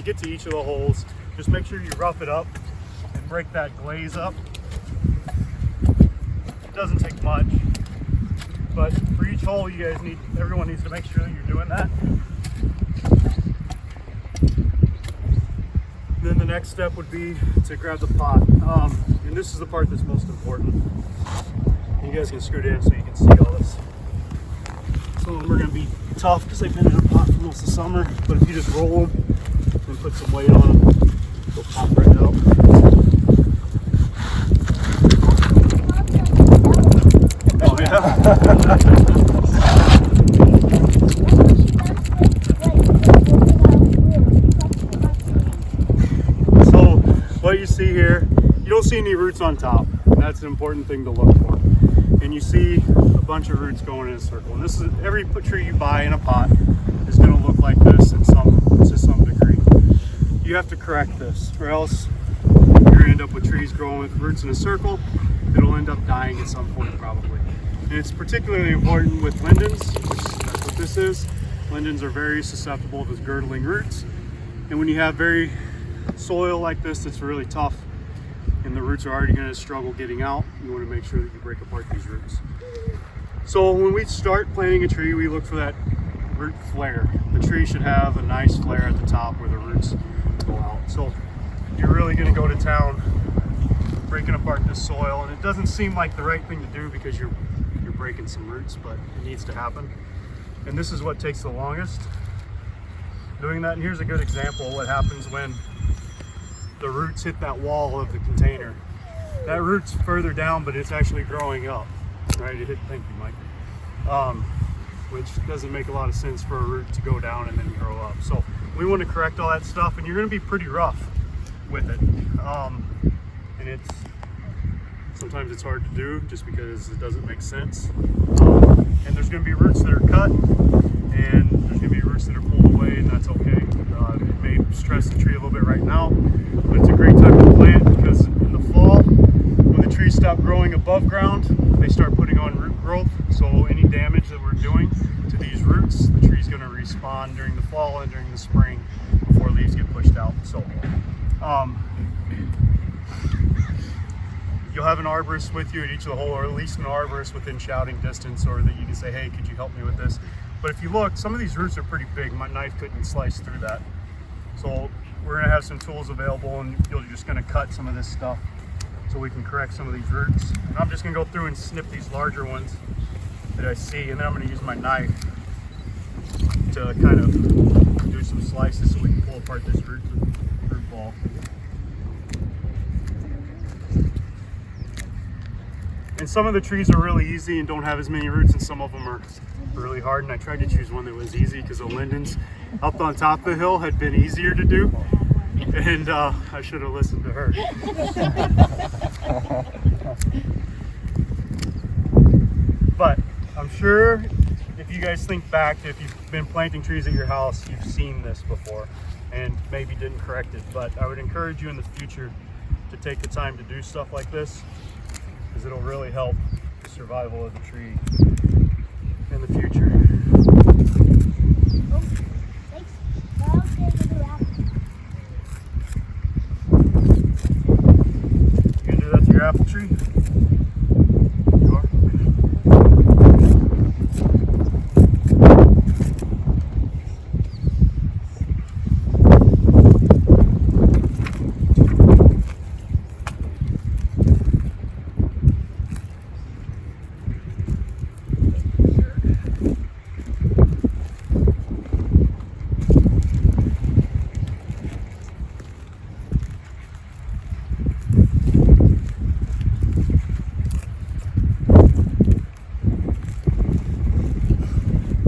get to each of the holes, just make sure you rough it up and break that glaze up. It doesn't take much, but for each hole, everyone needs to make sure that you're doing that. Then the next step would be to grab the pot, and this is the part that's most important. You guys can scoot in so you can see all this. Some of them are going to be tough because they've been in a pot for most of the summer, but if you just roll them and put some weight on them, they'll pop right out. Oh yeah. So what you see here, you don't see any roots on top. That's an important thing to look for. And you see a bunch of roots going in a circle. And this is every tree you buy in a pot is going to look like this to some degree. You have to correct this, or else you're going to end up with trees growing with roots in a circle. It'll end up dying at some point probably. And it's particularly important with lindens, which that's what this is. Lindens are very susceptible to girdling roots. And when you have very soil like this that's really tough, and the roots are already going to struggle getting out, you want to make sure that you break apart these roots. So when we start planting a tree, we look for that root flare. The tree should have a nice flare at the top where the roots go out. So you're really going to go to town breaking apart this soil, and it doesn't seem like the right thing to do because you're breaking some roots, but it needs to happen. And this is what takes the longest, doing that. And here's a good example of what happens when the roots hit that wall of the container. That root's further down, but it's actually growing up, right? Thank you, Mike. Which doesn't make a lot of sense for a root to go down and then grow up. So we want to correct all that stuff, and you're going to be pretty rough with it. And sometimes it's hard to do just because it doesn't make sense. And there's going to be roots that are cut, and there's going to be roots that are pulled away, and that's okay. It may stress the tree a little bit right now, but it's a great time to plant because in the fall, when the trees stop growing above ground, they start putting on root growth. So any damage that we're doing to these roots, the tree's going to respawn during the fall and during the spring before leaves get pushed out. So you'll have an arborist with you at each of the hole, or at least an arborist within shouting distance, or that you can say, hey, could you help me with this? But if you look, some of these roots are pretty big. My knife couldn't slice through that. So we're going to have some tools available, and you're just going to cut some of this stuff so we can correct some of these roots. And I'm just going to go through and snip these larger ones that I see, and then I'm going to use my knife to kind of do some slices so we can pull apart this root ball. And some of the trees are really easy and don't have as many roots, and some of them are really hard. And I tried to choose one that was easy because the lindens up on top of the hill had been easier to do. And I should have listened to her. But I'm sure if you guys think back, if you've been planting trees at your house, you've seen this before and maybe didn't correct it. But I would encourage you in the future to take the time to do stuff like this, because it'll really help the survival of the tree in the future. Oh, thanks. Well, you gonna do that to your apple tree? You are?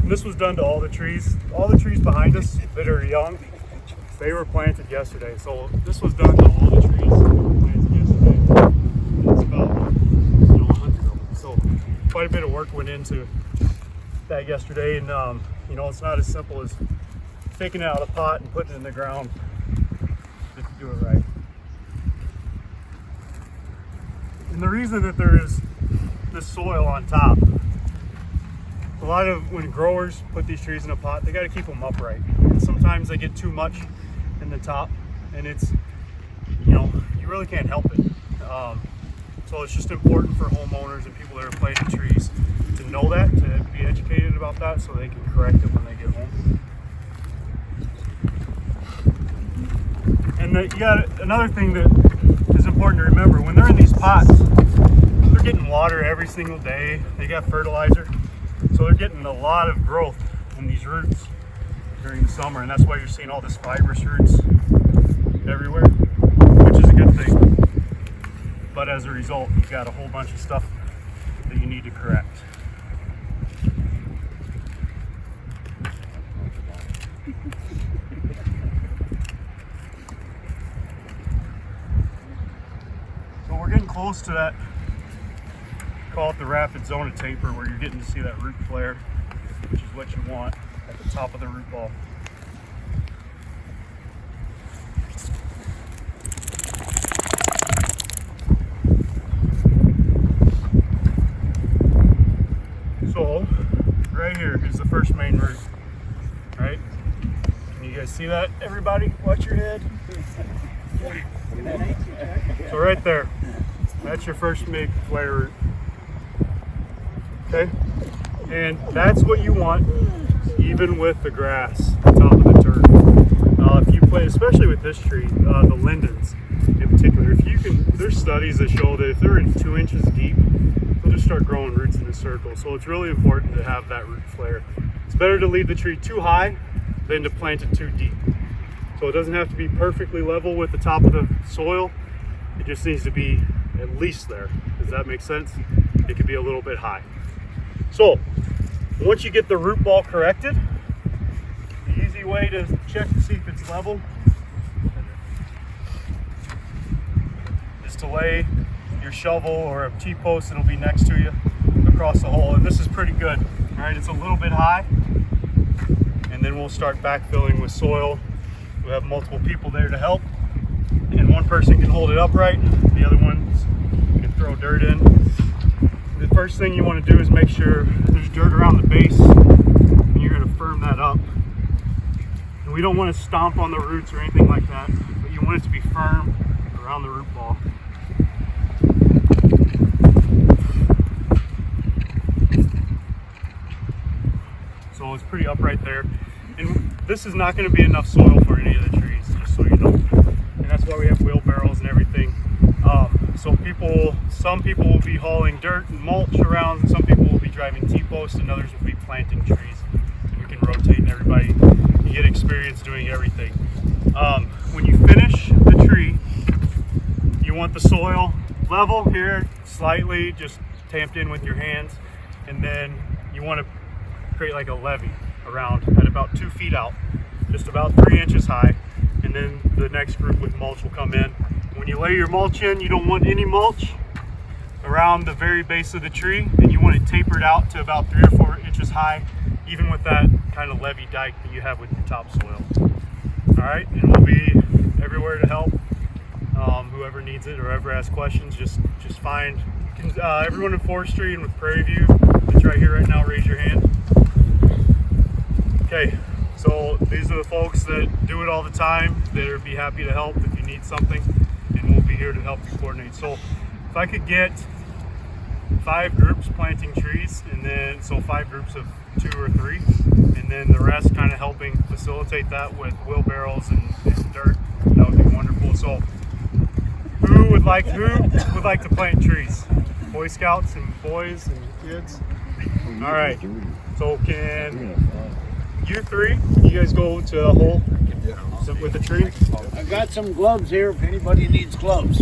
This was done to all the trees. All the trees behind us that are young, they were planted yesterday. So this was done to all the trees planted yesterday. It's about 100 of them. So quite a bit of work went into that yesterday, and it's not as simple as taking it out of the pot and putting it in the ground just to do it right. And the reason that there is this soil on top, a lot of when growers put these trees in a pot, they got to keep them upright. And sometimes they get too much in in the top, and it's, you know, you really can't help it. So it's just important for homeowners and people that are planting trees to know that, to be educated about that, so they can correct it when they get home. And you got another thing that is important to remember: when they're in these pots, they're getting water every single day. They got fertilizer, so they're getting a lot of growth in these roots during the summer, and that's why you're seeing all this fibrous roots everywhere, which is a good thing. But as a result, you've got a whole bunch of stuff that you need to correct. So we're getting close to that, call it the rapid zone of taper, where you're getting to see that root flare, which is what you want at the top of the root ball. So right here is the first main root, right? Can you guys see that, everybody? Watch your head. So right there, that's your first big flare root. Okay? And that's what you want, even with the grass on top of the turf. If you plant, especially with this tree, the lindens in particular, if you can, there's studies that show that if they're in 2 inches deep, they'll just start growing roots in a circle. So it's really important to have that root flare. It's better to leave the tree too high than to plant it too deep. So it doesn't have to be perfectly level with the top of the soil. It just needs to be at least there. Does that make sense? It could be a little bit high. So once you get the root ball corrected, the easy way to check to see if it's level is to lay your shovel or a T-post that'll be next to you across the hole. And this is pretty good, right? It's a little bit high. And then we'll start backfilling with soil. We have multiple people there to help. And one person can hold it upright, the other one can throw dirt in. The first thing you want to do is make sure there's dirt around the base, and you're going to firm that up. And we don't want to stomp on the roots or anything like that, but you want it to be firm around the root ball. So it's pretty upright there. And this is not going to be enough soil for any of the trees, just so you know. And that's why we have wheelbarrows and everything. So some people will be hauling dirt and mulch around, and some people will be driving T-posts, and others will be planting trees. We can rotate, and everybody can get experience doing everything. When you finish the tree, you want the soil level here, slightly just tamped in with your hands, and then you want to create like a levee around at about 2 feet out, just about 3 inches high, and then the next group with mulch will come in. When you lay your mulch in, you don't want any mulch around the very base of the tree, and you want it tapered out to about 3 or 4 inches high, even with that kind of levee dike that you have with your topsoil. All right, and we'll be everywhere to help. Whoever needs it or ever has questions, just find everyone in forestry and with Prairie View that's right here right now. Raise your hand. Okay, so these are the folks that do it all the time. They'll be happy to help if you need something, and we'll be here to help you coordinate. So if I could get 5 groups planting trees, and then 5 groups of 2 or 3, and then the rest kind of helping facilitate that with wheelbarrows and dirt, that would be wonderful. So who would like to plant trees? Boy Scouts and boys and kids? All right, so can you 3, you guys go to a hole with the tree? I've got some gloves here if anybody needs gloves.